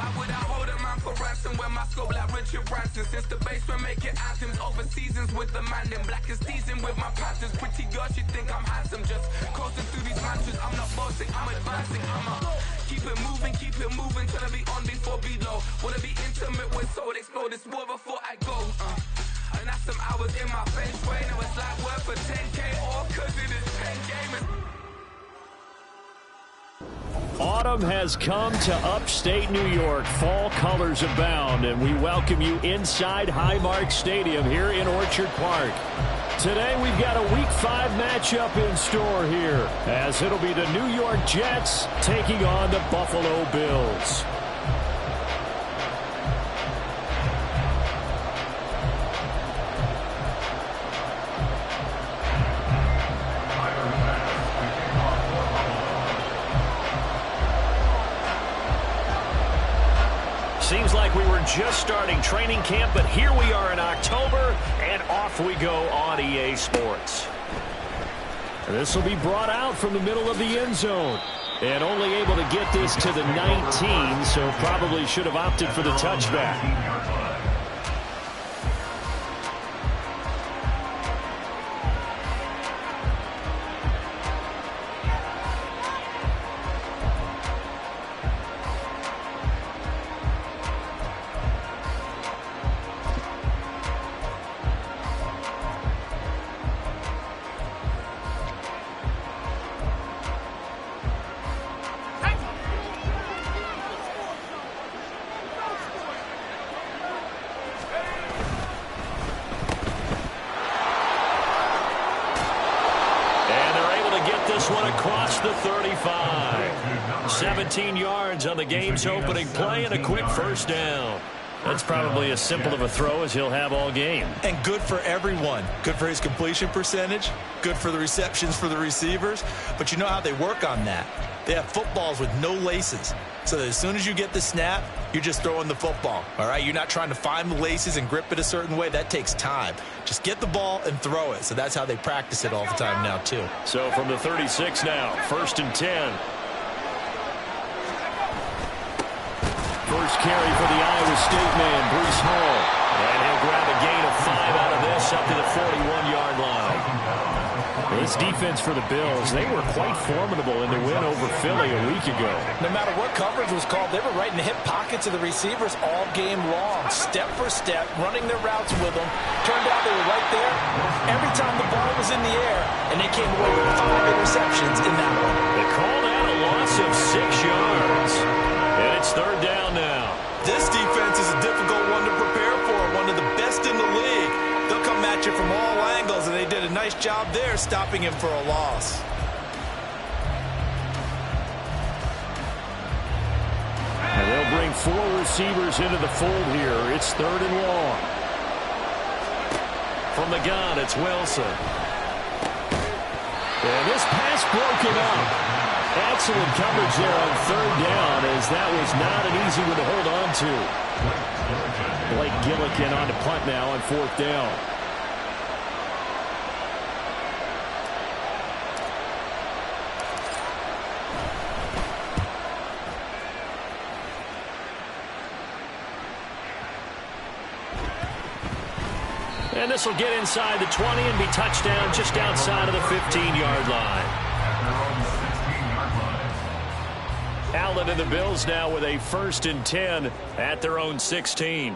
Why would I hold a man for ransom when my scope like Richard Branson? Since the basement making anthems over seasons with the man in black is teasing with my patterns. Pretty girls, you think I'm handsome, just coasting through these mansions. I'm not bossing, I'm advancing. Keep it moving, tryna be on before below. Wanna be intimate with soul, explore this war before I go. And that's some hours in my fence way. Now it's like work for 10K, all cause it is 10 gamers. Autumn has come to upstate New York. Fall colors abound, and we welcome you inside Highmark Stadium here in Orchard Park. Today we've got a Week 5 matchup in store here, as it'll be the New York Jets taking on the Buffalo Bills. Seems like we were just starting training camp, but here we are in October, and off we go on EA Sports. This will be brought out from the middle of the end zone, and only able to get this to the 19, so probably should have opted for the touchback. One across the 35. 17 yards on the game's opening play and a quick first down. That's probably as simple of a throw as he'll have all game. And good for everyone. Good for his completion percentage. Good for the receptions for the receivers. But you know how they work on that. They have footballs with no laces. So that as soon as you get the snap, you're just throwing the football. All right? You're not trying to find the laces and grip it a certain way. That takes time. Just get the ball and throw it. So that's how they practice it all the time now, too. So from the 36 now, 1st and 10. First carry for the Iowa State man, Breece Hall. And he'll grab a gain of 5 out of this up to the 41-yard line. This defense for the Bills, they were quite formidable in the win over Philly a week ago. No matter what coverage was called, they were right in the hip pockets of the receivers all game long. Step for step, running their routes with them. Turned out they were right there every time the ball was in the air, and they came away with 5 interceptions in that one. They called out a loss of 6 yards. And it's 3rd down now. This defense is a difficult one to prepare for, one of the best in the league. They'll come at you from all angles, and they did a nice job there stopping him for a loss. And they'll bring 4 receivers into the fold here. It's 3rd and long. From the gun, it's Wilson. And this pass broken up. Excellent coverage there on 3rd down, as that was not an easy one to hold on to. Blake Gillikin on to punt now on 4th down. And this will get inside the 20 and be touchdown just outside of the 15-yard line. Allen and the Bills now with a 1st and 10 at their own 16.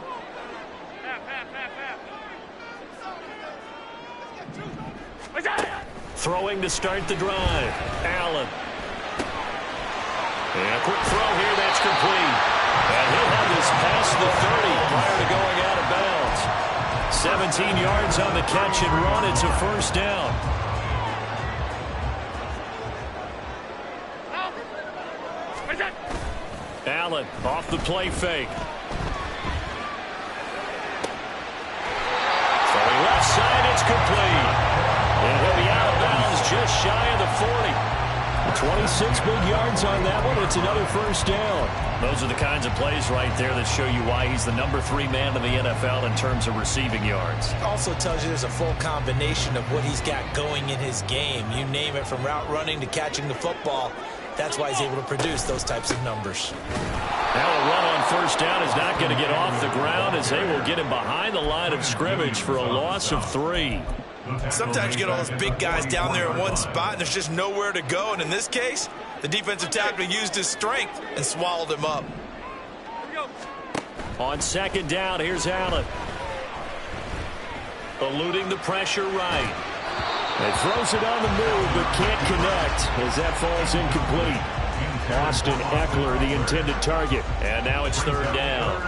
Throwing to start the drive. Allen. And a quick throw here, that's complete. And he'll have this past the 30 prior to going out of bounds. 17 yards on the catch and run. It's a 1st down. Allen off the play fake. Throwing left side, it's complete. And he'll be out of bounds just shy of the 40. 26 big yards on that one. It's another 1st down. Those are the kinds of plays right there that show you why he's the number 3 man in the NFL in terms of receiving yards. Also tells you there's a full combination of what he's got going in his game. You name it, from route running to catching the football. That's why he's able to produce those types of numbers. Now a run on first down is not going to get off the ground as they will get him behind the line of scrimmage for a loss of 3. Sometimes you get all those big guys down there in one spot and there's just nowhere to go. And in this case, the defensive tackle used his strength and swallowed him up. On second down, here's Allen. Eluding the pressure right. He throws it on the move, but can't connect as that falls incomplete. Austin Eckler, the intended target. And now it's third down.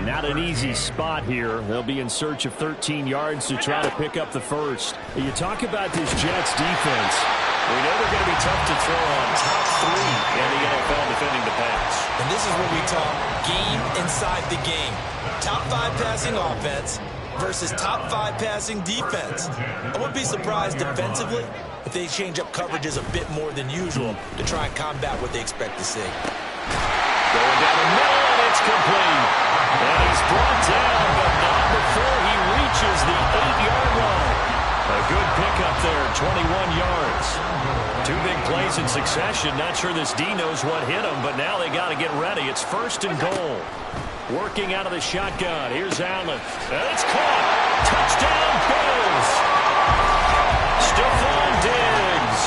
Not an easy spot here. They'll be in search of 13 yards to try to pick up the first. You talk about this Jets defense. We know they're going to be tough to throw on. Top 3 in the NFL defending the pass. And this is where we talk game inside the game. Top 5 passing offense versus top 5 passing defense. I wouldn't be surprised defensively if they change up coverages a bit more than usual to try and combat what they expect to see. Going down the middle, and it's complete. And he's brought down, but not before he reaches the 8-yard line. A good pickup there, 21 yards. 2 big plays in succession. Not sure this D knows what hit him, but now they got to get ready. It's first and goal. Working out of the shotgun. Here's Allen. And it's caught. Touchdown, Bills. Stephon Diggs.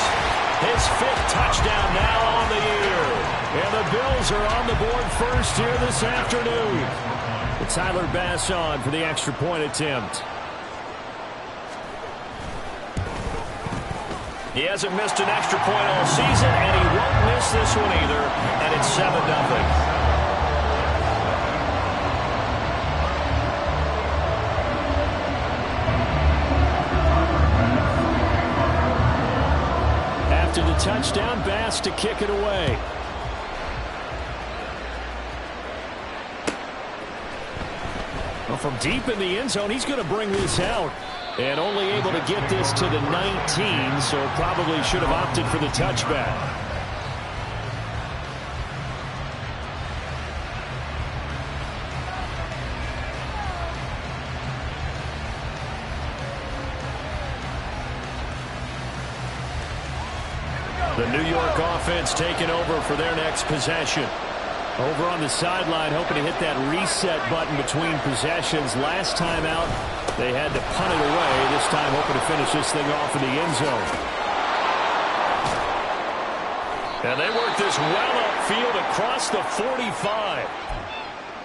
His 5th touchdown now on the year. And the Bills are on the board first here this afternoon. It's Tyler Bass on for the extra point attempt. He hasn't missed an extra point all season, and he won't miss this one either. And it's 7-0. After the touchdown, Bass to kick it away. Well, from deep in the end zone, he's going to bring this out. And only able to get this to the 19, so probably should have opted for the touchback. The New York offense taking over for their next possession. Over on the sideline, hoping to hit that reset button between possessions. Last time out, they had to punt it away. This time, hoping to finish this thing off in the end zone. And they work this well upfield across the 45.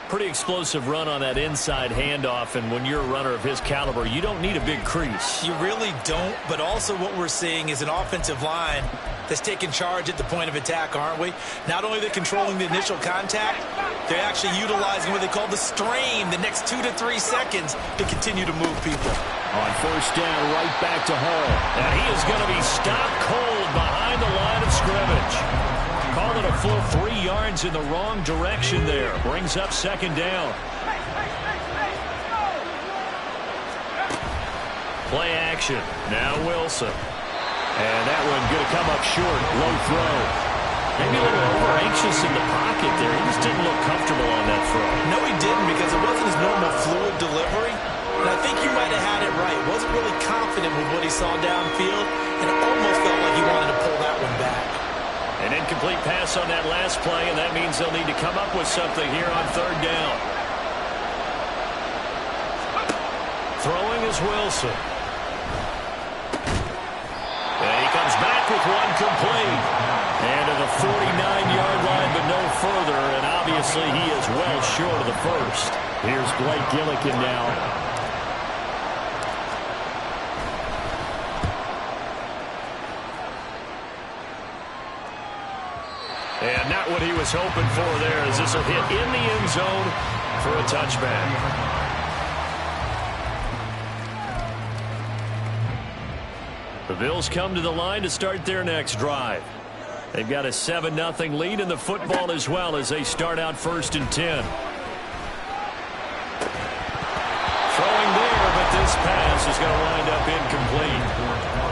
Pretty explosive run on that inside handoff, and when you're a runner of his caliber, you don't need a big crease. You really don't, but also what we're seeing is an offensive line that's taking charge at the point of attack, aren't we? Not only are they controlling the initial contact, they're actually utilizing what they call the strain, the next 2 to 3 seconds to continue to move people. On first down, right back to Hall. And he is going to be stopped cold behind the line of scrimmage. Call it a full 3 yards in the wrong direction there. Brings up second down. Play action. Now Wilson. And that one going to come up short. Low throw. Maybe a little over-anxious in the pocket there. He just didn't look comfortable on that throw. No, he didn't, because it wasn't his normal fluid delivery. And I think you might have had it right. Wasn't really confident with what he saw downfield, and it almost felt like he wanted to pull that one back. An incomplete pass on that last play, and that means they'll need to come up with something here on third down. Throwing is Wilson. And he comes back with one complete. And to the 49-yard line, but no further. And obviously he is well short of the first. Here's Blake Gillikin now. And not what he was hoping for there, as this will hit in the end zone for a touchback. The Bills come to the line to start their next drive. They've got a 7-0 lead in the football as well as they start out first and 10. Throwing there, but this pass is going to wind up incomplete.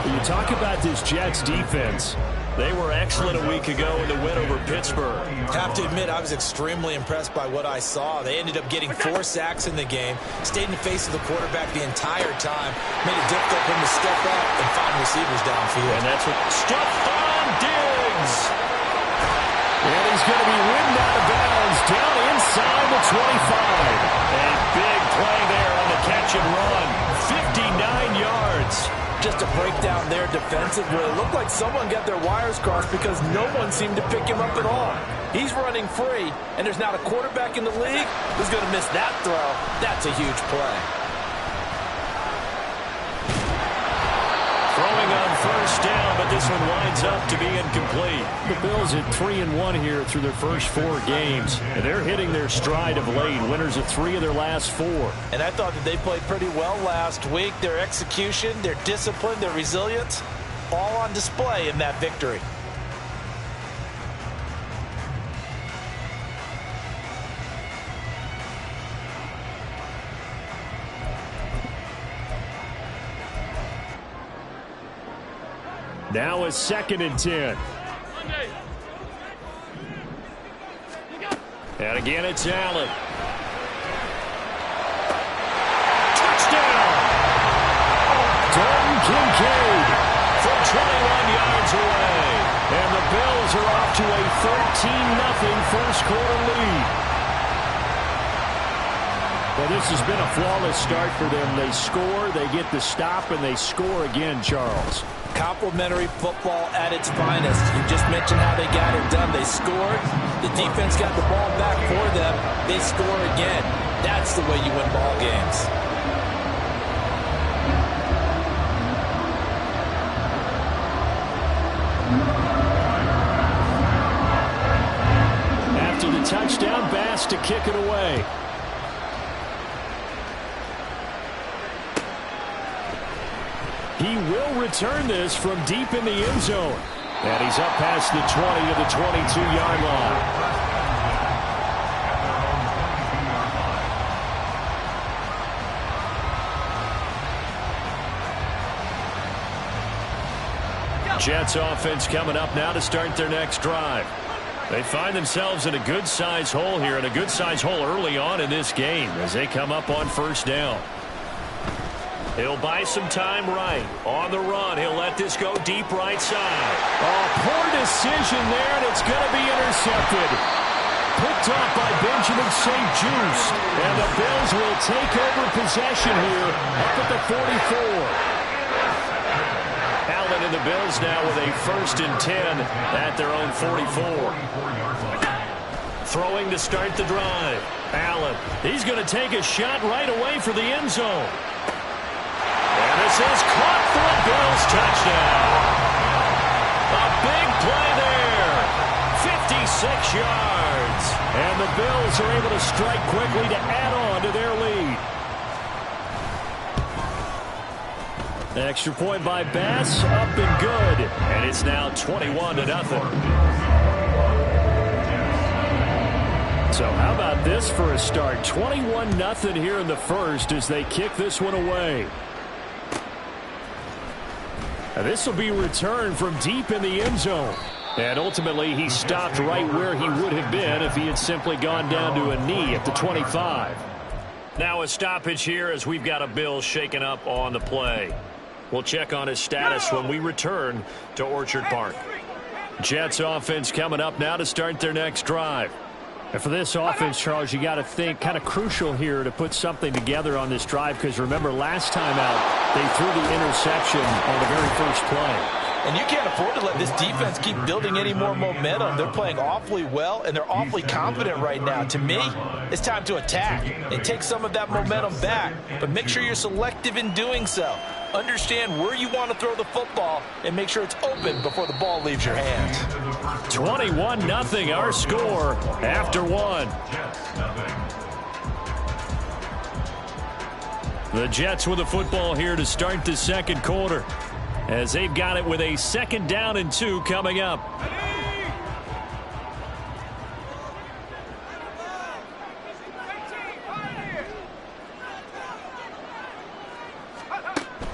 When you talk about this Jets defense, they were excellent a week ago in the win over Pittsburgh. Have to admit, I was extremely impressed by what I saw. They ended up getting 4 sacks in the game, stayed in the face of the quarterback the entire time, made it difficult for him to step up and find receivers downfield. And that's what Stephon Diggs And he's going to be ridden out of bounds down inside the 25. A big play there on the catch and run. 59 yards. Just a breakdown there defensively. It looked like someone got their wires crossed because no one seemed to pick him up at all. He's running free, and there's not a quarterback in the league who's going to miss that throw. That's a huge play. Throwing on first down, but this one winds up to be incomplete. The Bills at 3-1 here through their first 4 games. And they're hitting their stride of late. Winners of 3 of their last 4. And I thought that they played pretty well last week. Their execution, their discipline, their resilience, all on display in that victory. Now a 2nd and 10. And again, it's Allen. Touchdown! Dalton Kincaid from 21 yards away. And the Bills are off to a 13-0 first quarter lead. Well, this has been a flawless start for them. They score, they get the stop, and they score again, Charles. Complimentary football at its finest. You just mentioned how they got it done. They scored. The defense got the ball back for them. They score again. That's the way you win ball games. After the touchdown, Bass to kick it away. He will return this from deep in the end zone. And he's up past the 20 to the 22-yard line. Jets offense coming up now to start their next drive. They find themselves in a good-sized hole here, and a good-sized hole early on in this game as they come up on first down. He'll buy some time right. On the run, he'll let this go deep right side. Oh, poor decision there, and it's going to be intercepted. Picked off by Benjamin St-Juste. And the Bills will take over possession here up at the 44. Allen and the Bills now with a 1st and 10 at their own 44. Throwing to start the drive. Allen, he's going to take a shot right away for the end zone. And this is caught for a Bills touchdown. A big play there. 56 yards. And the Bills are able to strike quickly to add on to their lead. Extra point by Bass, up and good. And it's now 21-0. So how about this for a start? 21-0 here in the first as they kick this one away. This will be returned from deep in the end zone. And ultimately, he stopped right where he would have been if he had simply gone down to a knee at the 25. Now a stoppage here as we've got a Bill shaken up on the play. We'll check on his status when we return to Orchard Park. Jets offense coming up now to start their next drive. And for this offense, Charles, you got to think kind of crucial here to put something together on this drive because remember last time out they threw the interception on the very first play. And you can't afford to let this defense keep building any more momentum. They're playing awfully well, and they're awfully confident right now. To me, it's time to attack and take some of that momentum back. But make sure you're selective in doing so. Understand where you want to throw the football and make sure it's open before the ball leaves your hands. 21-0 our score after one. The Jets with the football here to start the second quarter as they've got it with a 2nd down and 2 coming up.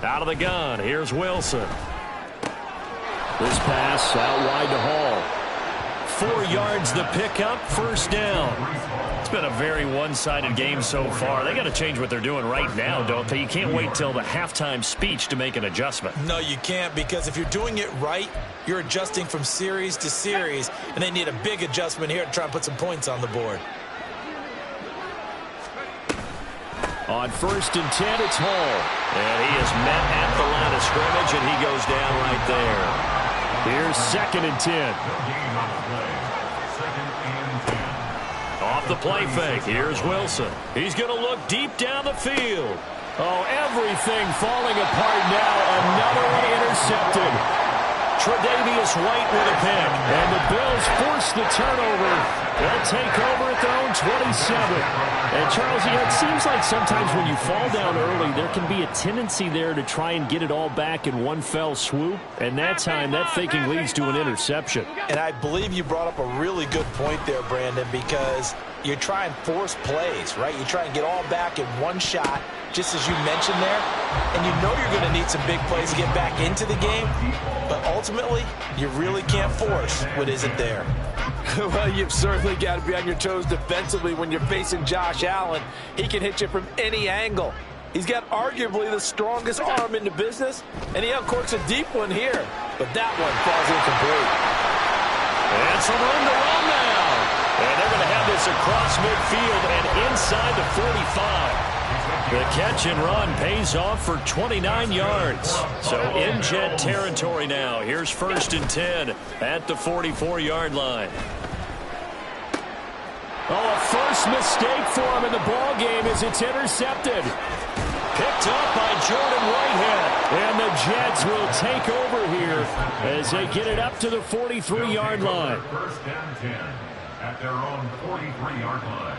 Out of the gun, here's Wilson. This pass out wide to Hall. 4 yards the pickup, first down. It's been a very one-sided game so far. They got to change what they're doing right now, don't they? You can't wait till the halftime speech to make an adjustment. No, you can't, because if you're doing it right, you're adjusting from series to series, and they need a big adjustment here to try and put some points on the board. On 1st and 10, it's Hall. And he is met at the line of scrimmage, and he goes down right there. Here's 2nd and 10. Off the play fake, here's Wilson. He's going to look deep down the field. Oh, everything falling apart now. Another one intercepted. Tre'Davious White with a pick. And the Bills force the turnover. They'll take over at their own 27. And Charles, it seems like sometimes when you fall down early, there can be a tendency there to try and get it all back in one fell swoop. And that time, that thinking leads to an interception. And I believe you brought up a really good point there, Brandon, because you try and force plays, right? You try and get all back in one shot, just as you mentioned there. And you know you're going to need some big plays to get back into the game. But ultimately, you really can't force what isn't there. Well, you've certainly got to be on your toes defensively when you're facing Josh Allen. He can hit you from any angle. He's got arguably the strongest arm in the business, and he uncorks a deep one here. But that one falls incomplete. And some room to run now. And they're going to have this across midfield and inside the 45. The catch and run pays off for 29 yards. So in Jet territory now. Here's 1st and 10 at the 44-yard line. Oh, a first mistake for him in the ball game as it's intercepted. Picked up by Jordan Whitehead. And the Jets will take over here as they get it up to the 43-yard line. 1st and 10 at their own 43-yard line.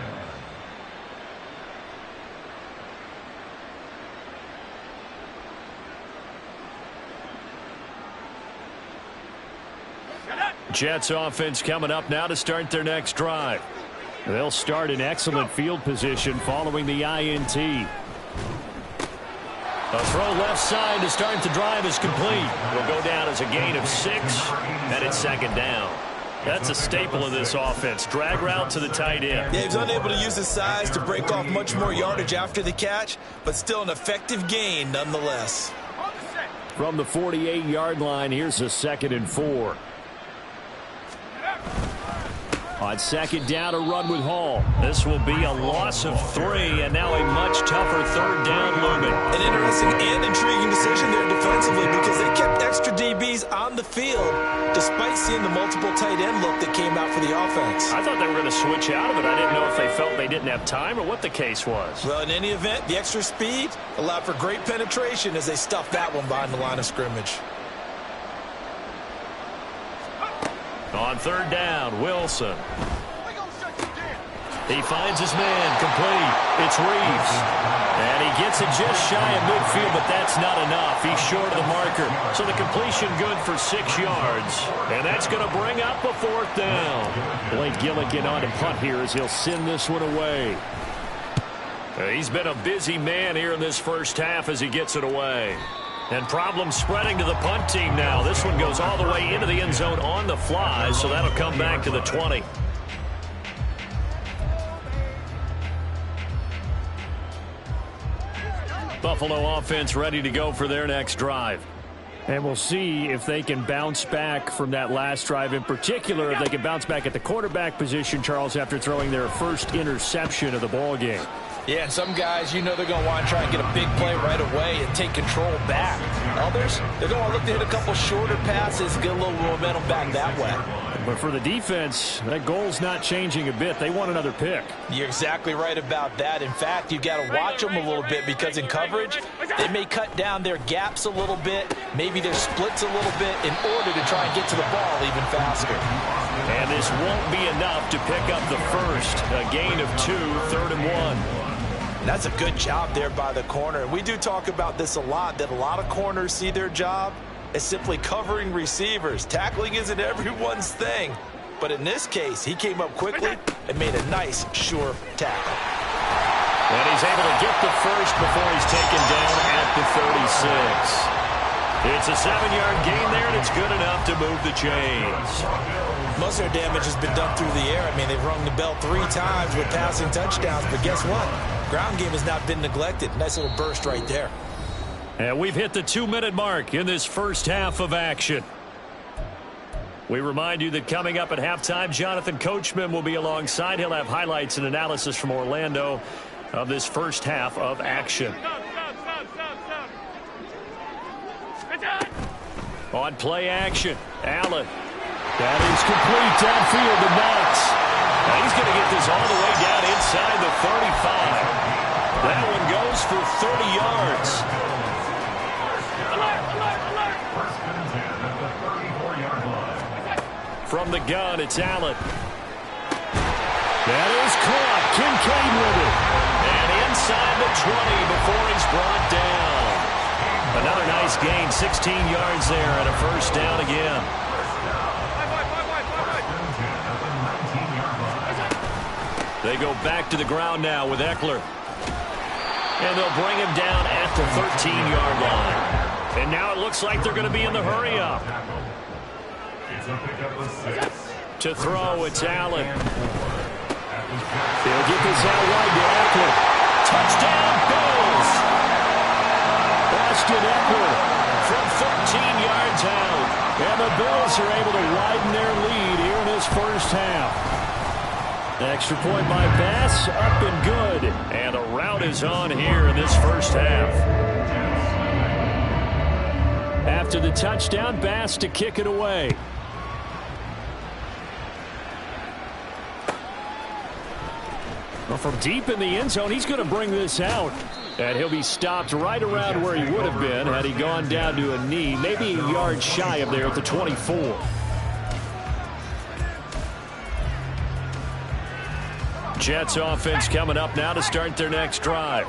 Jets offense coming up now to start their next drive. They'll start in excellent field position following the INT. A throw left side to start the drive is complete. Will go down as a gain of 6, and it's 2nd down. That's a staple of this offense. Drag route to the tight end. Yeah, he was unable to use his size to break off much more yardage after the catch, but still an effective gain nonetheless. From the 48-yard line, here's a 2nd and 4. On 2nd down, a run with Hall. This will be a loss of 3, and now a much tougher 3rd down looming. An interesting and intriguing decision there defensively because they kept extra DBs on the field despite seeing the multiple tight end look that came out for the offense. I thought they were going to switch out of it. I didn't know if they felt they didn't have time or what the case was. Well, in any event, the extra speed allowed for great penetration as they stuffed that one behind the line of scrimmage. On 3rd down, Wilson. He finds his man, complete. It's Reeves. And he gets it just shy of midfield, but that's not enough. He's short of the marker. So the completion good for 6 yards. And that's going to bring up a 4th down. Blake Gillikin on to punt here as he'll send this one away. He's been a busy man here in this first half as he gets it away. And problems spreading to the punt team now. This one goes all the way into the end zone on the fly, so that'll come back to the 20. Buffalo offense ready to go for their next drive. And we'll see if they can bounce back from that last drive. In particular, if they can bounce back at the quarterback position, Charles, after throwing their first interception of the ball game. Yeah, some guys, you know they're going to want to try and get a big play right away and take control back. Others, they're going to want to look to hit a couple shorter passes, get a little momentum back that way. But for the defense, that goal's not changing a bit. They want another pick. You're exactly right about that. In fact, you've got to watch them a little bit because in coverage, they may cut down their gaps a little bit, maybe their splits a little bit in order to try and get to the ball even faster. And this won't be enough to pick up the first. A gain of 2, 3rd and 1. That's a good job there by the corner. And we do talk about this a lot, that a lot of corners see their job as simply covering receivers. Tackling isn't everyone's thing. But in this case, he came up quickly and made a nice, sure tackle. And he's able to get the first before he's taken down at the 36. It's a 7-yard gain there, and it's good enough to move the chains. Most of their damage has been done through the air. I mean, they've rung the bell 3 times with passing touchdowns, but guess what? Ground game has not been neglected. Nice little burst right there. And we've hit the 2-minute mark in this first half of action. We remind you that coming up at halftime, Jonathan Coachman will be alongside. He'll have highlights and analysis from Orlando of this first half of action. On play action, Allen. That is complete downfield to Knox. Now he's going to get this all the way down inside the 35. That one goes for 30 yards. From the gun, it's Allen. That is caught. Kincaid with it. And inside the 20 before he's brought down. Another nice gain, 16 yards there, and a first down again. They go back to the ground now with Eckler. And they'll bring him down at the 13-yard line. And now it looks like they're going to be in the hurry-up. To throw, it's Allen. They'll get this out wide to Eckler. Touchdown, Bills! Austin Eckler from 13 yards out. And the Bills are able to widen their lead here in this first half. Extra point by Bass, up and good. And a rout is on here in this first half. After the touchdown, Bass to kick it away. Well, from deep in the end zone, he's going to bring this out. And he'll be stopped right around where he would have been had he gone down to a knee, maybe a yard shy of there at the 24. Jets offense coming up now to start their next drive.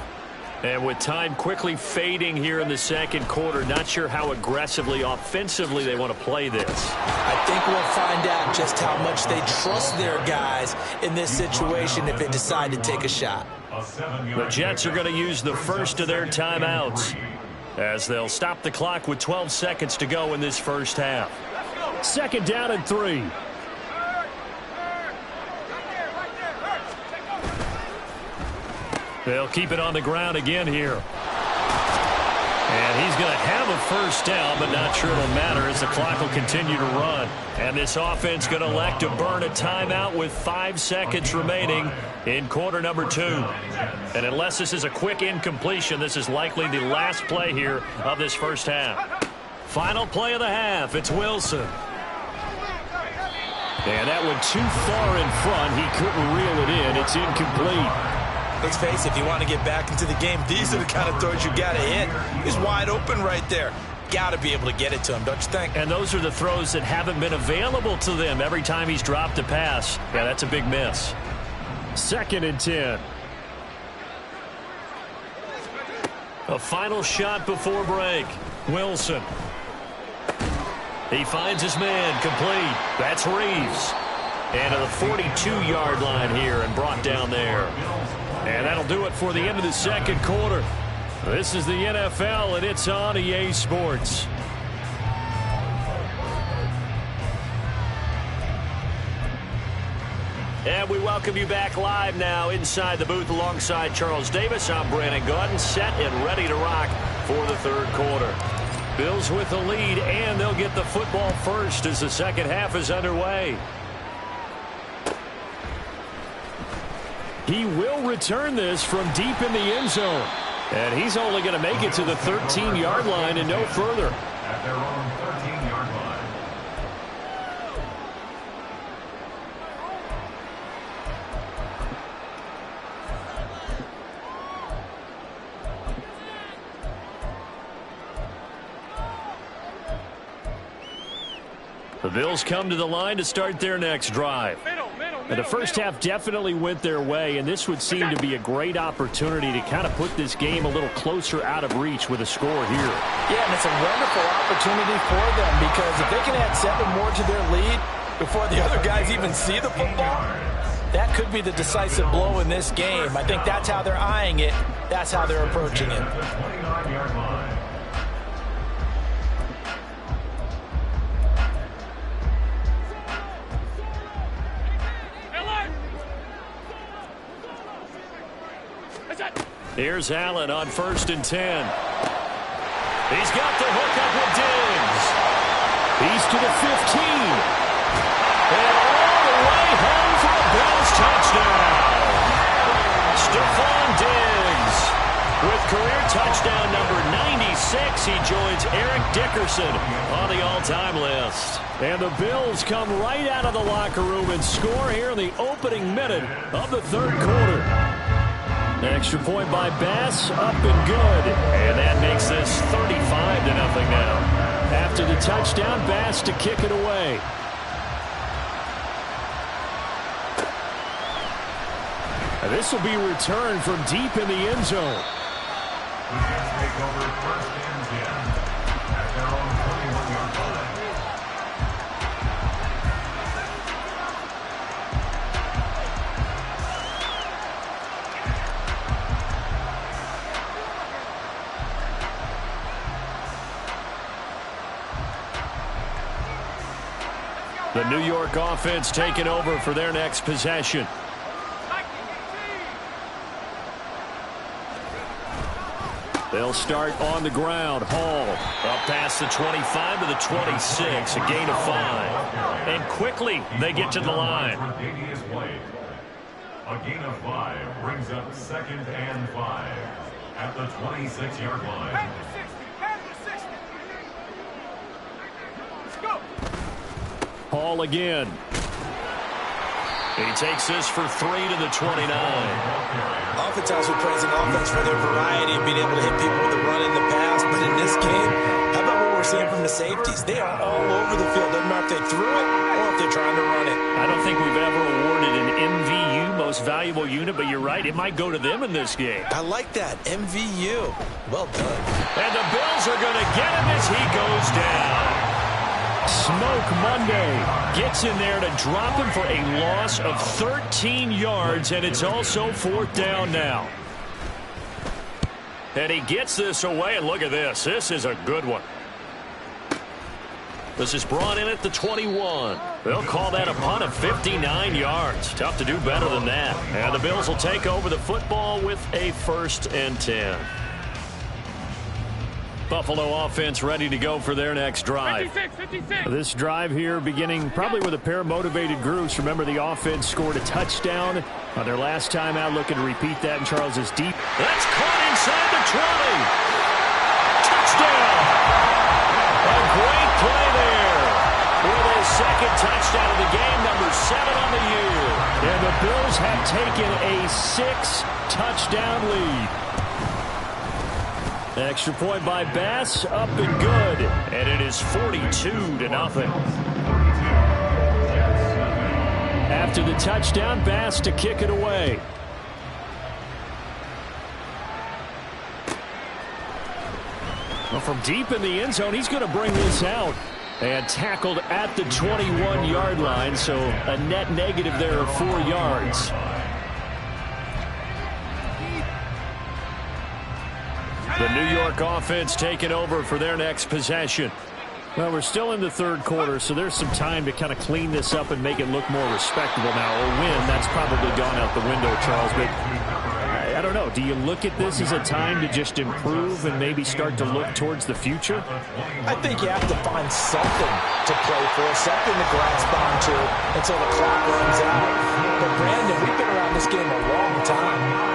And with time quickly fading here in the second quarter, not sure how aggressively, offensively they want to play this. I think we'll find out just how much they trust their guys in this situation if they decide to take a shot. The Jets are going to use the first of their timeouts as they'll stop the clock with 12 seconds to go in this first half. Second down and 3. They'll keep it on the ground again here. And he's going to have a first down, but not sure it'll matter as the clock will continue to run. And this offense going to elect to burn a timeout with 5 seconds remaining in quarter number 2. And unless this is a quick incompletion, this is likely the last play here of this first half. Final play of the half, it's Wilson. And that one too far in front. He couldn't reel it in. It's incomplete. Let's face it, if you want to get back into the game, these are the kind of throws you got to hit. He's wide open right there. Got to be able to get it to him, don't you think? And those are the throws that haven't been available to them every time he's dropped a pass. Yeah, that's a big miss. Second and 10. A final shot before break. Wilson. He finds his man, complete. That's Reeves. And to the 42-yard line here and brought down there. And that'll do it for the end of the second quarter. This is the NFL, and it's on EA Sports. And we welcome you back live now inside the booth alongside Charles Davis. I'm Brandon Gaudin, set and ready to rock for the third quarter. Bills with the lead, and they'll get the football first as the second half is underway. He will return this from deep in the end zone. And he's only going to make it to the 13-yard line and no further. At their own 13-yard line. The Bills come to the line to start their next drive. And the first half definitely went their way, and this would seem to be a great opportunity to kind of put this game a little closer out of reach with a score here. Yeah, and it's a wonderful opportunity for them because if they can add 7 more to their lead before the other guys even see the football, that could be the decisive blow in this game. I think that's how they're eyeing it. That's how they're approaching it. Here's Allen on 1st and 10. He's got the hook up with Diggs. He's to the 15. And all the way home for a Bills touchdown. Stephon Diggs with career touchdown number 96. He joins Eric Dickerson on the all-time list. And the Bills come right out of the locker room and score here in the opening minute of the third quarter. Extra point by Bass, up and good. And that makes this 35-0 now. After the touchdown, Bass to kick it away. And this will be returned from deep in the end zone. The Jets take over 1st and 10 at their own 21-yard line. The New York offense taking over for their next possession. They'll start on the ground. Hall up past the 25 to the 26, a gain of 5. And quickly they get to the line. A gain of 5 brings up 2nd and 5 at the 26-yard line. Hall again. He takes this for 3 to the 29. Oftentimes we're praising offense for their variety of being able to hit people with the run in the pass, but in this game, how about what we're seeing from the safeties? They are all over the field. Doesn't matter if they threw it or if they're trying to run it. I don't think we've ever awarded an MVU, most valuable unit, but you're right, it might go to them in this game. I like that. MVU. Well done. And the Bills are going to get him as he goes down. Smoke Monday gets in there to drop him for a loss of 13 yards, and it's also 4th down now. And he gets this away, and look at this. This is a good one. This is brought in at the 21. They'll call that a punt of 59 yards. Tough to do better than that. And the Bills will take over the football with a 1st and 10. Buffalo offense ready to go for their next drive. 56. This drive here beginning probably with a pair of motivated groups. Remember, the offense scored a touchdown on their last time out, looking to repeat that, and Charles is deep. That's caught inside the 20. Touchdown. A great play there with his 2nd touchdown of the game, number 7 on the year. And the Bills have taken a 6-touchdown lead. Extra point by Bass, up and good. And it is 42-0. After the touchdown, Bass to kick it away. Well, from deep in the end zone, he's going to bring this out. And tackled at the 21-yard line, so a net negative there of 4 yards. The New York offense taking over for their next possession. Well, we're still in the third quarter, so there's some time to kind of clean this up and make it look more respectable now. A win, that's probably gone out the window, Charles. But I don't know. Do you look at this as a time to just improve and maybe start to look towards the future? I think you have to find something to play for, something to grasp onto until the clock runs out. But, Brandon, we've been around this game a long time.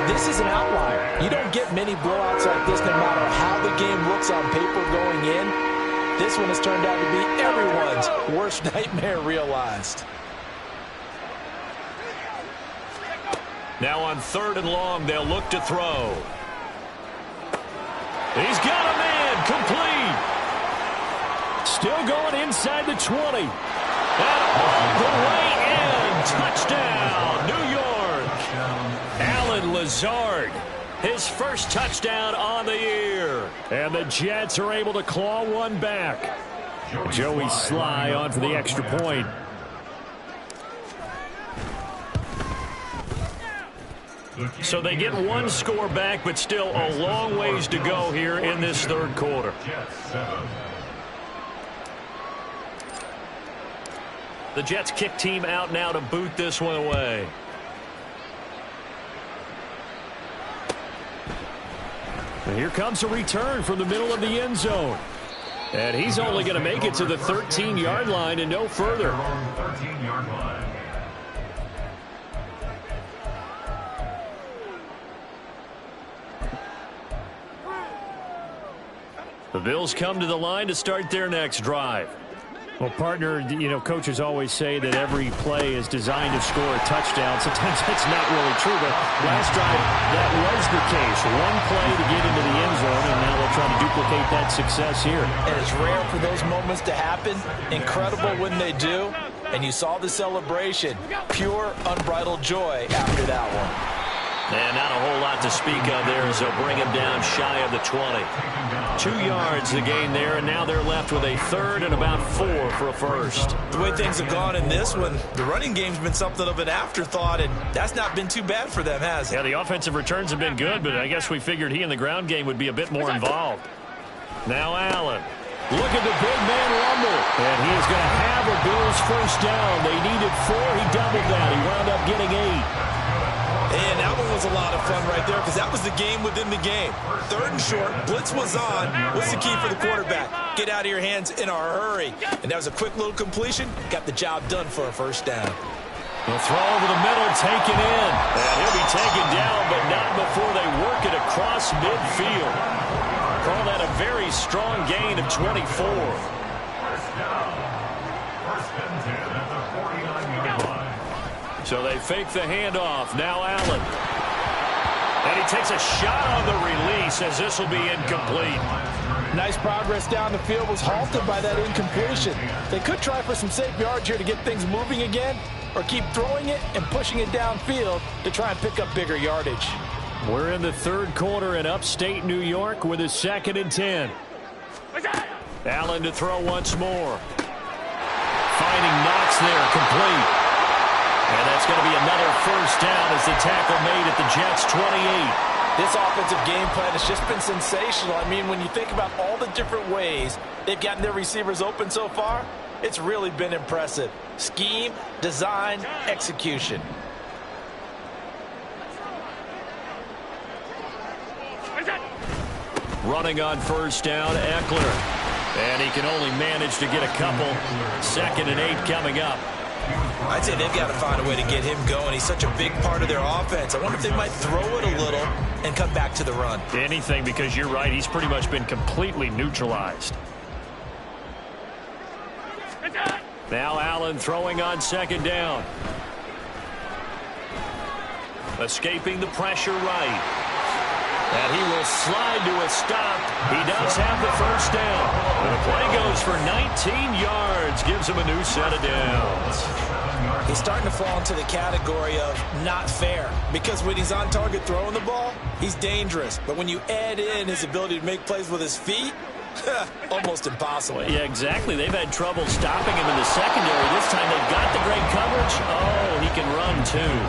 This is an outlier. You don't get many blowouts like this no matter how the game looks on paper going in. This one has turned out to be everyone's worst nightmare realized. Now on 3rd and long, they'll look to throw. He's got a man, complete. Still going inside the 20. And all the way in. Touchdown, New York. Allen Lazard, his first touchdown on the year. And the Jets are able to claw one back. Joey Sly on for the extra point. So they get one score back, but still a long ways to go here in this third quarter. The Jets kick team out now to boot this one away. And here comes a return from the middle of the end zone. And he's only going to make it to the 13-yard line and no further. 13-yard line. The Bills come to the line to start their next drive. Well, partner, coaches always say that every play is designed to score a touchdown. Sometimes that's not really true, but last drive, that was the case. One play to get into the end zone, and now they'll try to duplicate that success here. And it's rare for those moments to happen. Incredible when they do. And you saw the celebration. Pure, unbridled joy after that one. And not a whole lot to speak of there as they'll bring him down shy of the 20. 2 yards the gain there, and now they're left with a third and about 4 for a first. The way things have gone in this one, the running game's been something of an afterthought, and that's not been too bad for them, has it? Yeah, the offensive returns have been good, but I guess we figured he in the ground game would be a bit more involved. Now Allen. Look at the big man rumble. And he is going to have a Bills first down. They needed 4. He doubled that. He wound up getting 8. And that one was a lot of fun right there because that was the game within the game. Third and short, blitz was on. What's the key for the quarterback? Get out of your hands in a hurry. And that was a quick little completion. Got the job done for a first down. The throw over the middle, taken in. And he'll be taken down, but not before they work it across midfield. Call that a very strong gain of 24. First down. First and 10 at the 49-yard line. So they fake the handoff. Now Allen. And he takes a shot on the release as this will be incomplete. Nice progress down the field, was halted by that incompletion. They could try for some safe yards here to get things moving again, or keep throwing it and pushing it downfield to try and pick up bigger yardage. We're in the third quarter in upstate New York with a 2nd and 10. Allen to throw once more. Finding Knox there, complete. And that's going to be another first down as the tackle made at the Jets' 28. This offensive game plan has just been sensational. I mean, when you think about all the different ways they've gotten their receivers open so far, it's really been impressive. Scheme, design, execution. Running on first down, Eckler. And he can only manage to get a couple. 2nd and 8 coming up. I'd say they've got to find a way to get him going. He's such a big part of their offense. I wonder if they might throw it a little and come back to the run. Anything, because you're right. He's pretty much been completely neutralized. Now Allen throwing on 2nd down. Escaping the pressure right. And he will slide to a stop. He does have the first down. And the play goes for 19 yards. Gives him a new set of downs. He's starting to fall into the category of not fair. Because when he's on target throwing the ball, he's dangerous. But when you add in his ability to make plays with his feet, almost impossible. Yeah, exactly. They've had trouble stopping him in the secondary. This time they've got the great coverage. Oh, he can run too.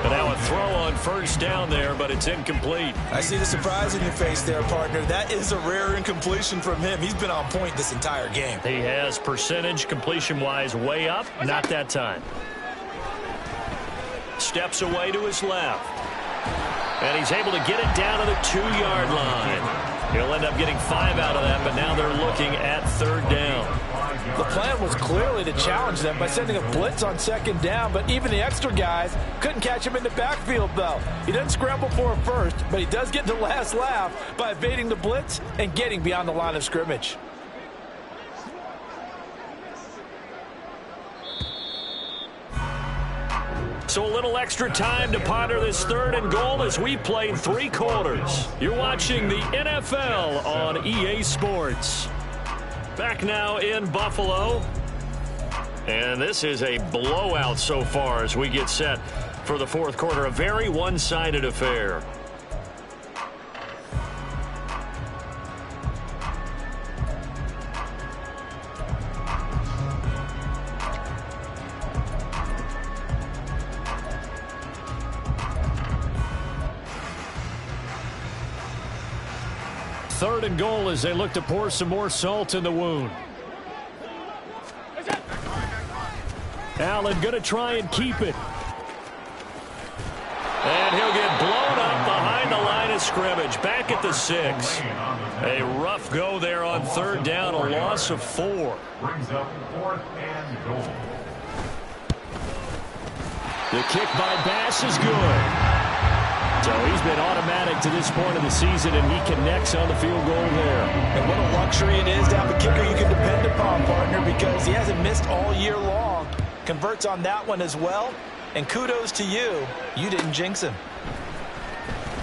But now a throw on first down there, but it's incomplete. I see the surprise in your face there, partner. That is a rare incompletion from him. He's been on point this entire game. He has percentage completion-wise way up. Not that time. Steps away to his left. And he's able to get it down to the 2-yard line. He'll end up getting 5 out of that, but now they're looking at 3rd down. The plan was clearly to challenge them by sending a blitz on 2nd down, but even the extra guys couldn't catch him in the backfield, though. He doesn't scramble for a first, but he does get the last laugh by evading the blitz and getting beyond the line of scrimmage. So a little extra time to ponder this 3rd and goal as we played 3 quarters. You're watching the NFL on EA Sports. Back now in Buffalo. And this is a blowout so far as we get set for the 4th quarter. A very one-sided affair. Third and goal as they look to pour some more salt in the wound. Allen going to try and keep it. And he'll get blown up behind the line of scrimmage, back at the 6. A rough go there on third down, a loss of 4. Brings up 4th and goal. The kick by Bass is good. So he's been automatic to this point of the season, and he connects on the field goal there. And what a luxury it is to have a kicker you can depend upon, partner, because he hasn't missed all year long. Converts on that one as well. And kudos to you. You didn't jinx him.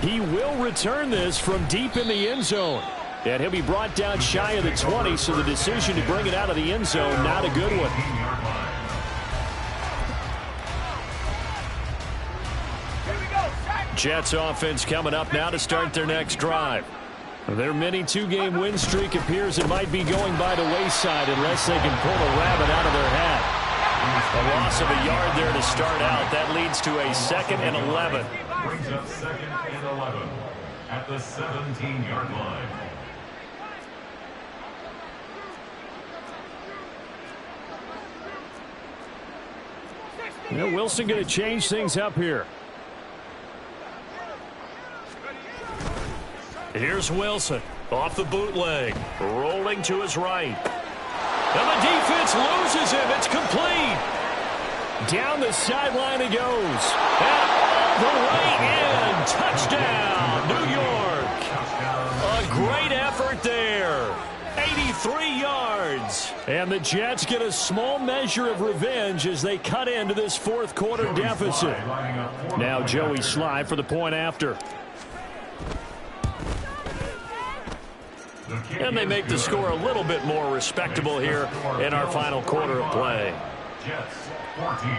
He will return this from deep in the end zone. And he'll be brought down shy of the 20, so the decision to bring it out of the end zone, not a good one. Jets offense coming up now to start their next drive. Their mini 2-game win streak appears it might be going by the wayside unless they can pull a rabbit out of their hat. A loss of a yard there to start out. That leads to a 2nd and 11. Brings up 2nd and 11 at the 17-yard line. Wilson going to change things up here. Here's Wilson off the bootleg, rolling to his right. And the defense loses him. It's complete. Down the sideline he goes. And all the way in. Touchdown, New York. A great effort there. 83 yards. And the Jets get a small measure of revenge as they cut into this fourth quarter deficit. Now Joey Slye for the point after. And they make the score a little bit more respectable here in our final quarter of play. Jets 14.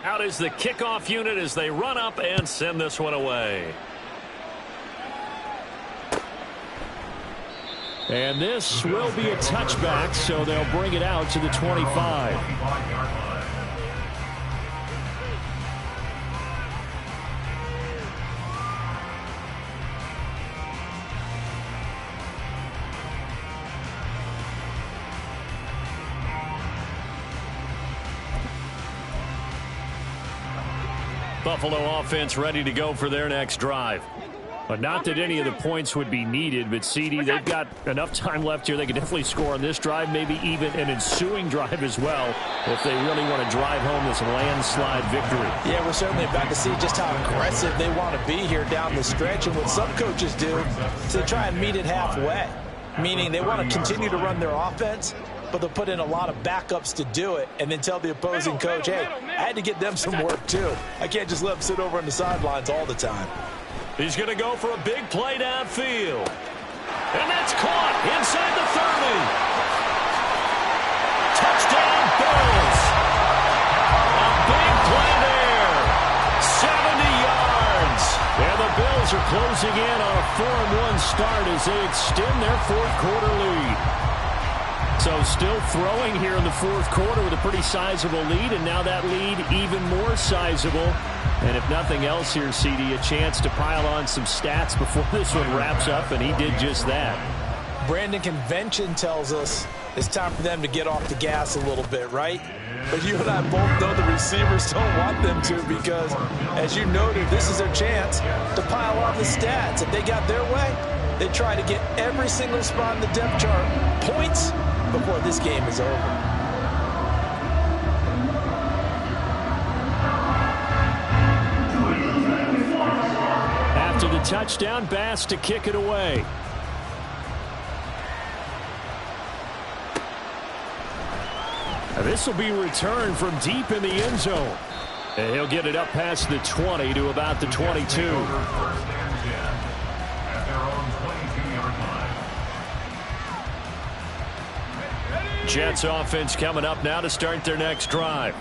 Out is the kickoff unit as they run up and send this one away. And this will be a touchback, so they'll bring it out to the 25. Buffalo offense ready to go for their next drive. But not that any of the points would be needed, but CD, they've got enough time left here. They can definitely score on this drive, maybe even an ensuing drive as well, if they really want to drive home this landslide victory. Yeah, we're certainly about to see just how aggressive they want to be here down the stretch. And what some coaches do is they try and meet it halfway, meaning they want to continue to run their offense, but they'll put in a lot of backups to do it and then tell the opposing coach, hey, I had to get them some work too. I can't just let them sit over on the sidelines all the time. He's going to go for a big play downfield. And that's caught inside the 30. Touchdown, Bills. A big play there. 70 yards. And the Bills are closing in on a 4-1 start as they extend their fourth quarter lead. So still throwing here in the fourth quarter with a pretty sizable lead, and now that lead even more sizable. And if nothing else here, CD, a chance to pile on some stats before this one wraps up, and he did just that. Brandon, convention tells us it's time for them to get off the gas a little bit, right? But you and I both know the receivers don't want them to because, as you noted, this is their chance to pile on the stats. If they got their way, they try to get every single spot in the depth chart points before this game is over. After the touchdown, Bass to kick it away. This will be returned from deep in the end zone. And he'll get it up past the 20 to about the 22. Jets offense coming up now to start their next drive.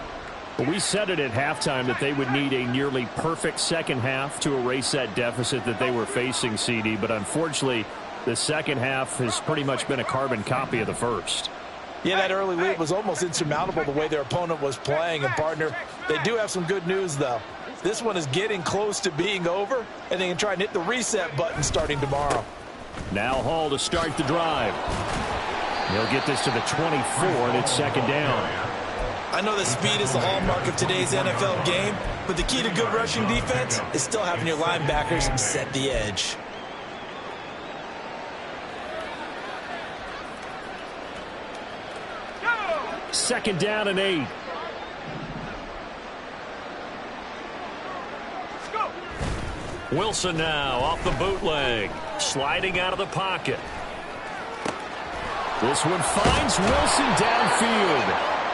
We said it at halftime that they would need a nearly perfect second half to erase that deficit that they were facing, CD. But unfortunately, the second half has pretty much been a carbon copy of the first. Yeah, that early lead was almost insurmountable the way their opponent was playing. And, partner, they do have some good news, though. This one is getting close to being over, and they can try and hit the reset button starting tomorrow. Now Hall to start the drive. He'll get this to the 24, and it's second down. I know that speed is the hallmark of today's NFL game, but the key to good rushing defense is still having your linebackers set the edge. Second down and 8. Wilson now off the bootleg, sliding out of the pocket. This one finds Wilson downfield,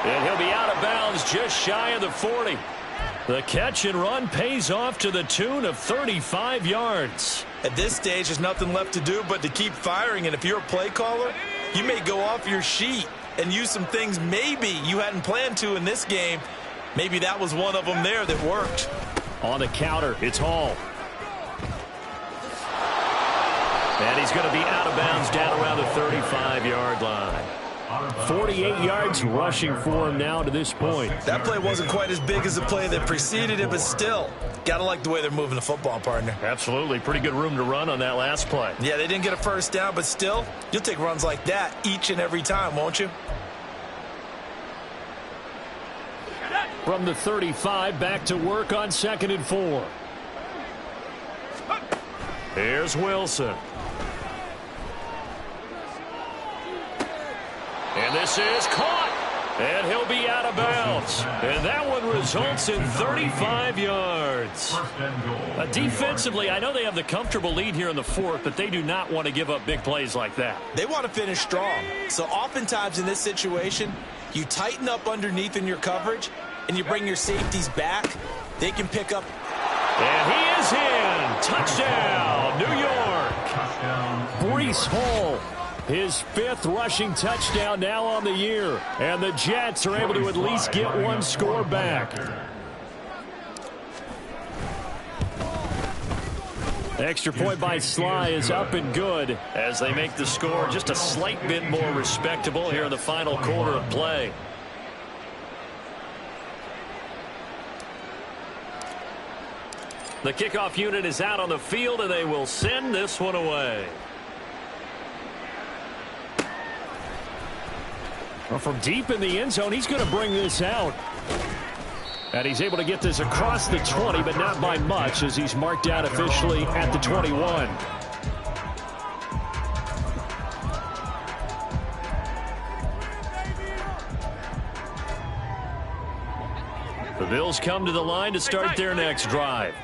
and he'll be out of bounds just shy of the 40. The catch and run pays off to the tune of 35 yards. At this stage, there's nothing left to do but to keep firing, and if you're a play caller, you may go off your sheet and use some things maybe you hadn't planned to in this game. Maybe that was one of them there that worked. On the counter, it's Hall. And he's going to be out of bounds down around the 35-yard line. 48 yards rushing for him now to this point. That play wasn't quite as big as the play that preceded it, but still, got to like the way they're moving the football, partner. Absolutely. Pretty good room to run on that last play. Yeah, they didn't get a first down, but still, you'll take runs like that each and every time, won't you? From the 35, back to work on 2nd and 4. Here's Wilson. And this is caught. And he'll be out of bounds. And that one results in 35 yards. Defensively, I know they have the comfortable lead here in the 4th, but they do not want to give up big plays like that. They want to finish strong. So oftentimes in this situation, you tighten up underneath in your coverage, and you bring your safeties back. They can pick up. And he is in. Touchdown, New York. Breece Hall. His 5th rushing touchdown now on the year. And the Jets are able to at least get one score back. Extra point by Sly is up and good as they make the score just a slight bit more respectable here in the final quarter of play. The kickoff unit is out on the field, and they will send this one away. Well, from deep in the end zone, he's going to bring this out. And he's able to get this across the 20, but not by much, as he's marked out officially at the 21. The Bills come to the line to start their next drive.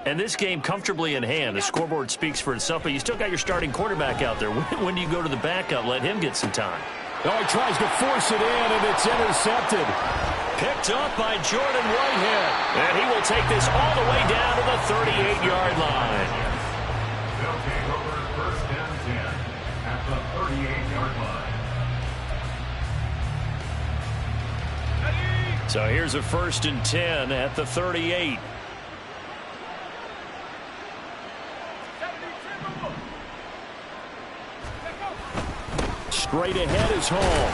And this game comfortably in hand. The scoreboard speaks for itself, but you still got your starting quarterback out there. When do you go to the backup? Let him get some time. Oh, he tries to force it in, and it's intercepted. Picked up by Jordan Whitehead. And he will take this all the way down to the 38-yard line. They'll take over 1st and 10 at the 38-yard line. So here's a 1st and 10 at the 38. Straight ahead is Hall.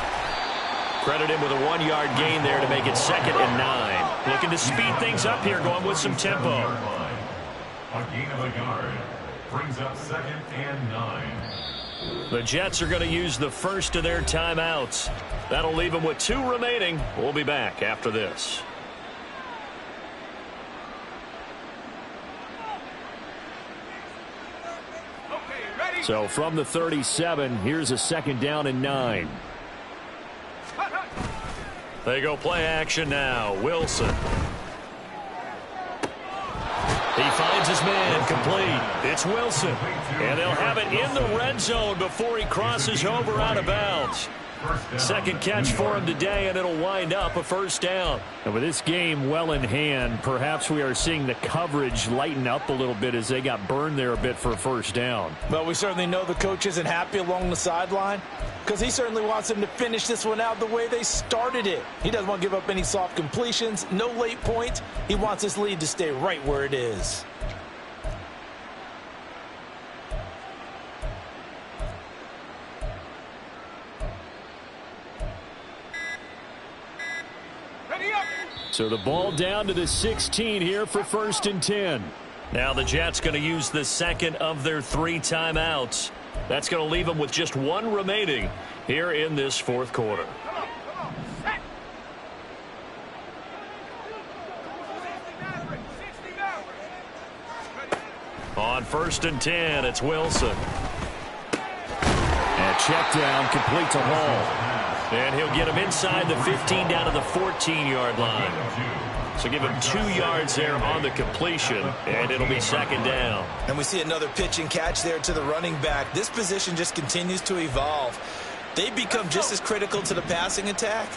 Credit him with a 1-yard gain there to make it 2nd and 9. Looking to speed things up here, going with some tempo. A gain of a yard brings up 2nd and 9. The Jets are going to use the first of their timeouts. That'll leave them with 2 remaining. We'll be back after this. So from the 37, here's a 2nd down and 9. They go play action now. Wilson. He finds his man complete. It's Wilson. And they'll have it in the red zone before he crosses over out of bounds. 2nd catch for him today, and it'll wind up a 1st down. And with this game well in hand, perhaps we are seeing the coverage lighten up a little bit as they got burned there a bit for a 1st down. Well, we certainly know the coach isn't happy along the sideline because he certainly wants them to finish this one out the way they started it. He doesn't want to give up any soft completions, no late points. He wants his lead to stay right where it is. So the ball down to the 16 here for 1st and 10. Now the Jets going to use the 2nd of their 3 timeouts. That's going to leave them with just 1 remaining. here in this fourth quarter. On 1st and 10, it's Wilson. And check down, complete to Hall. And he'll get him inside the 15 down to the 14-yard line. So give him 2 yards there on the completion, and it'll be 2nd down. And we see another pitch and catch there to the running back. This position just continues to evolve. They become just as critical to the passing attack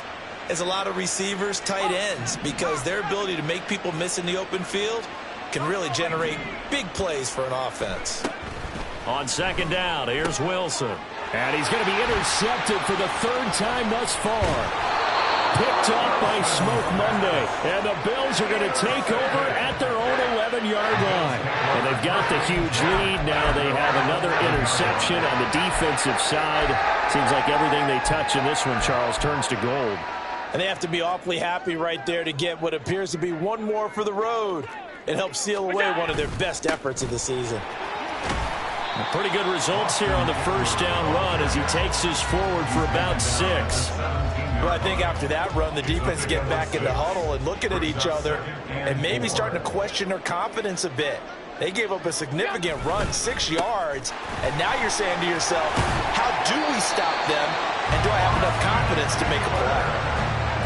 as a lot of receivers, tight ends, because their ability to make people miss in the open field can really generate big plays for an offense. On 2nd down, here's Wilson. And he's going to be intercepted for the 3rd time thus far. Picked off by Smoke Monday. And the Bills are going to take over at their own 11-yard line. And they've got the huge lead. Now they have another interception on the defensive side. Seems like everything they touch in this one, Charles, turns to gold. And they have to be awfully happy right there to get what appears to be one more for the road. It helps seal away one of their best efforts of the season. Pretty good results here on the 1st down run as he takes us forward for about 6. Well, I think after that run, the defense getting back in the huddle and looking at each other and maybe starting to question their confidence a bit. They gave up a significant run, 6 yards, and now you're saying to yourself, how do we stop them, and do I have enough confidence to make a play?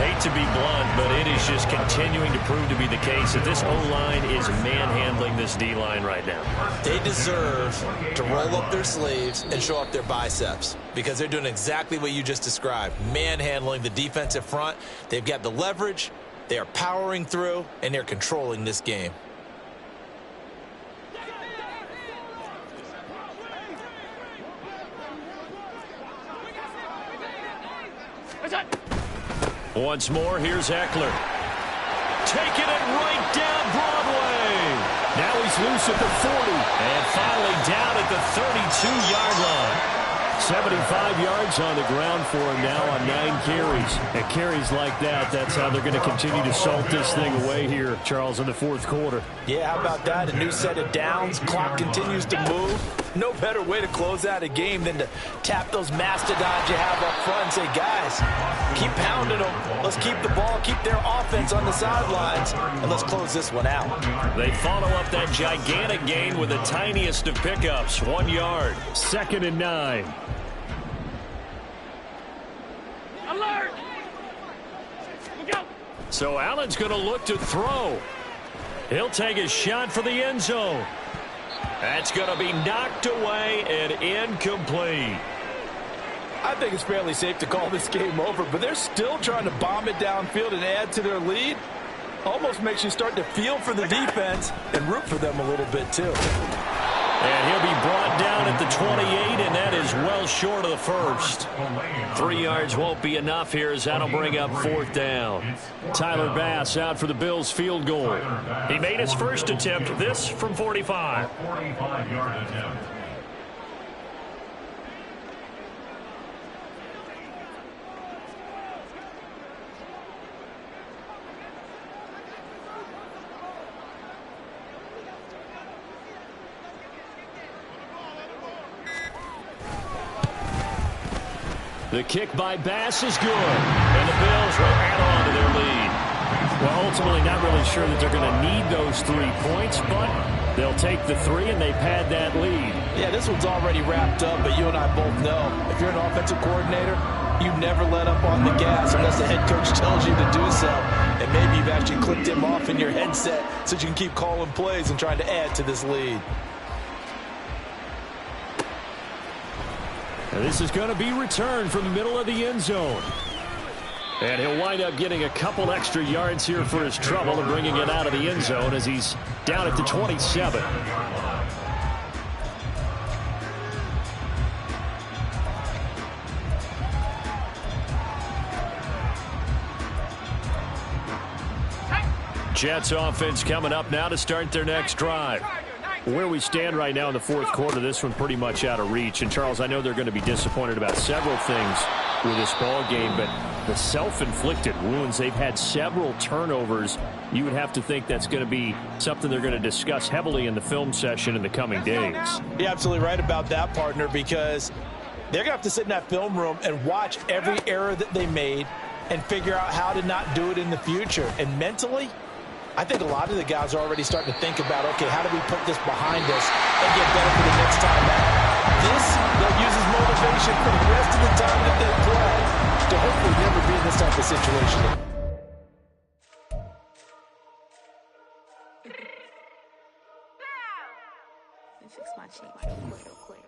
Hate to be blunt, but it is just continuing to prove to be the case that this O-line is manhandling this D-line right now. They deserve to roll up their sleeves and show up their biceps because they're doing exactly what you just described, manhandling the defensive front. They've got the leverage, they are powering through, and they're controlling this game. Once more, here's Eckler. Taking it right down Broadway. Now he's loose at the 40. And finally down at the 32-yard line. 75 yards on the ground for him now on 9 carries. And carries like that, that's how they're going to continue to salt this thing away here, Charles, in the 4th quarter. Yeah, how about that? A new set of downs. Clock continues to move. No better way to close out a game than to tap those mastodons you have up front and say, guys, keep pounding them. Let's keep the ball, keep their offense on the sidelines, and let's close this one out. They follow up that gigantic gain with the tiniest of pickups, 1 yard. 2nd and 9. Alert! Go. So Allen's going to look to throw. He'll take a shot for the end zone. That's going to be knocked away and incomplete. I think it's fairly safe to call this game over, but they're still trying to bomb it downfield and add to their lead. Almost makes you start to feel for the defense and root for them a little bit too. And he'll be brought down at the 28, and that is well short of the 1st. 3 yards won't be enough here as that'll bring up 4th down. Tyler Bass out for the Bills field goal. He made his first attempt, this from 45. 45-yard attempt. The kick by Bass is good, and the Bills will add on to their lead. Well, ultimately not really sure that they're going to need those 3 points, but they'll take the 3 and they pad that lead. Yeah, this one's already wrapped up, but you and I both know if you're an offensive coordinator, you never let up on the gas unless the head coach tells you to do so. And maybe you've actually clicked him off in your headset so you can keep calling plays and trying to add to this lead. And this is going to be returned from the middle of the end zone. And he'll wind up getting a couple extra yards here for his trouble and bringing it out of the end zone as he's down at the 27. Jets offense coming up now to start their next drive. Where we stand right now in the 4th quarter, this one pretty much out of reach. And, Charles, I know they're going to be disappointed about several things with this ball game, but the self-inflicted wounds, they've had several turnovers. You would have to think that's going to be something they're going to discuss heavily in the film session in the coming days. You're absolutely right about that, partner, because They're going to have to sit in that film room and watch every error that they made and figure out how to not do it in the future. And mentally, I think a lot of the guys are already starting to think about, okay, how do we put this behind us and get better for the next time out? This, they'll use as motivation for the rest of the time that they play to hopefully never be in this type of situation. Fix my chain real quick.